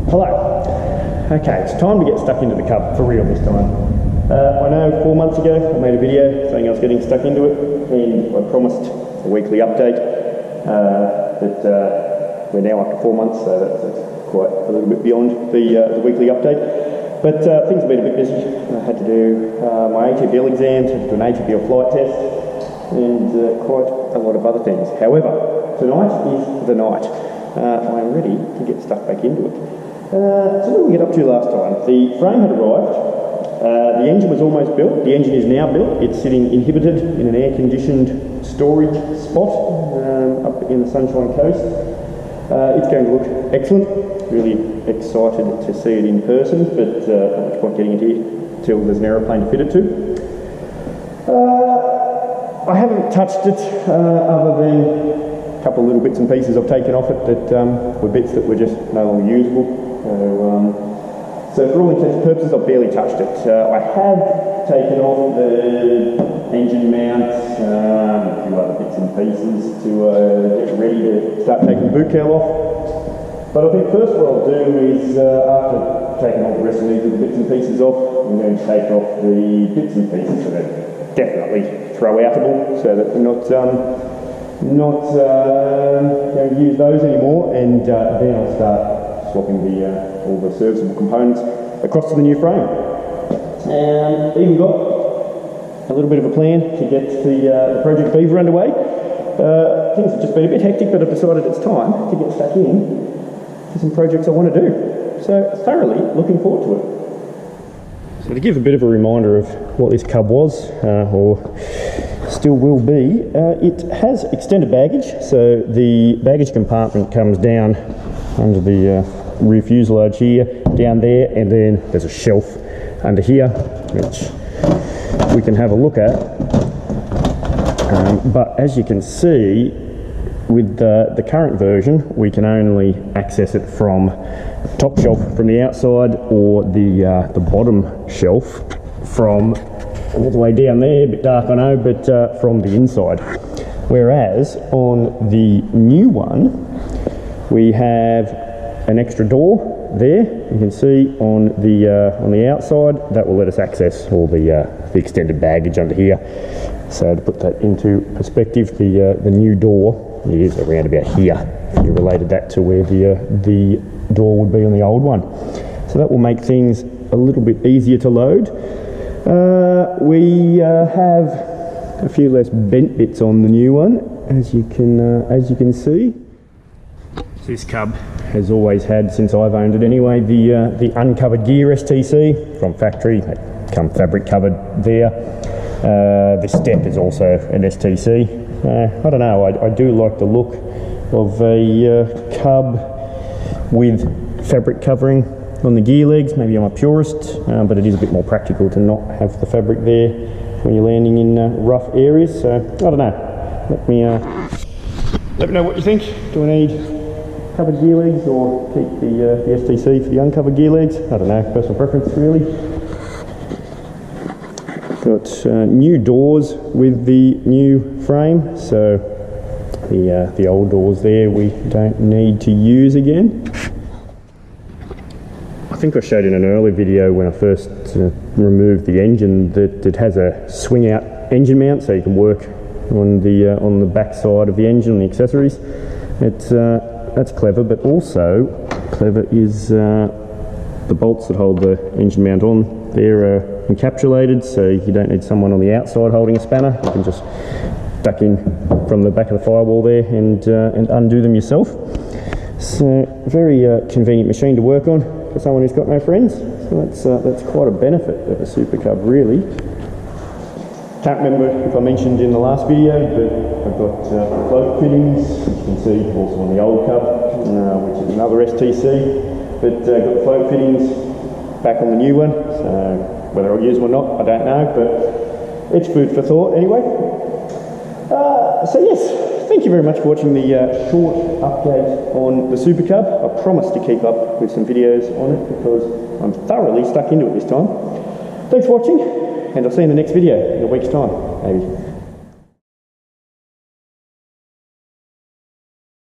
Hello. Okay, it's time to get stuck into the Cub for real this time. I know 4 months ago I made a video saying I was getting stuck into it, and I promised a weekly update, but we're now up to 4 months, so that's quite a little bit beyond the weekly update. But things have been a bit busy. I had to do my ATBL exams, had to do an ATBL flight test, and quite a lot of other things. However, tonight is the night. I'm ready to get stuck back into it. So what did we get up to last time? The frame had arrived, the engine was almost built, the engine is now built, it's sitting inhibited in an air-conditioned storage spot up in the Sunshine Coast. It's going to look excellent, really excited to see it in person, but not much point getting it here till there's an aeroplane to fit it to. I haven't touched it other than a couple of little bits and pieces I've taken off it that were bits that were just no longer usable. So for all intents and purposes, I've barely touched it. I have taken off the engine mounts, a few other bits and pieces to get ready to start taking the boot cowl off. But I think first what I'll do is, after taking all the rest of these little bits and pieces off, I'm going to take off the bits and pieces that are definitely throw-outable, so that we're not going to use those anymore, and then I'll start swapping all the serviceable components across to the new frame. Even got a little bit of a plan to get the Project Beaver underway. Things have just been a bit hectic, but I've decided it's time to get stuck in to some projects I want to do. So thoroughly looking forward to it. So to give a bit of a reminder of what this Cub was, or still will be, it has extended baggage, so the baggage compartment comes down under the rear fuselage here, down there, and then there's a shelf under here which we can have a look at. But as you can see, with the current version, we can only access it from top shelf from the outside, or the bottom shelf from all the way down there, a bit dark I know, but from the inside. Whereas on the new one, we have an extra door there. You can see on the outside that will let us access all the extended baggage under here. So to put that into perspective, the new door is around about here. If you related that to where the door would be on the old one, so that will make things a little bit easier to load. We have a few less bent bits on the new one, as you can see. This Cub has always had, since I've owned it anyway, the uncovered gear STC from factory. They come fabric covered there. The step is also an STC. I don't know, I do like the look of a Cub with fabric covering on the gear legs. Maybe I'm a purist, but it is a bit more practical to not have the fabric there when you're landing in rough areas. So I don't know. Let me know what you think. Do I need covered gear legs or keep the STC for the uncovered gear legs? I don't know, personal preference really. Got new doors with the new frame, so the old doors there we don't need to use again. I think I showed in an earlier video when I first removed the engine that it has a swing out engine mount, so you can work on the back side of the engine and the accessories. That's clever, but also clever is the bolts that hold the engine mount on. They're encapsulated, so you don't need someone on the outside holding a spanner. You can just duck in from the back of the firewall there and undo them yourself. So very convenient machine to work on for someone who's got no friends. So that's quite a benefit of a Super Cub really. Can't remember if I mentioned in the last video, but I've got float fittings, which you can see also on the old Cub, which is another STC. But got the float fittings back on the new one, so whether I'll use them or not, I don't know, but it's food for thought anyway. So yes, thank you very much for watching the short update on the Super Cub. I promise to keep up with some videos on it because I'm thoroughly stuck into it this time. Thanks for watching, and I'll see you in the next video in a week's time, maybe.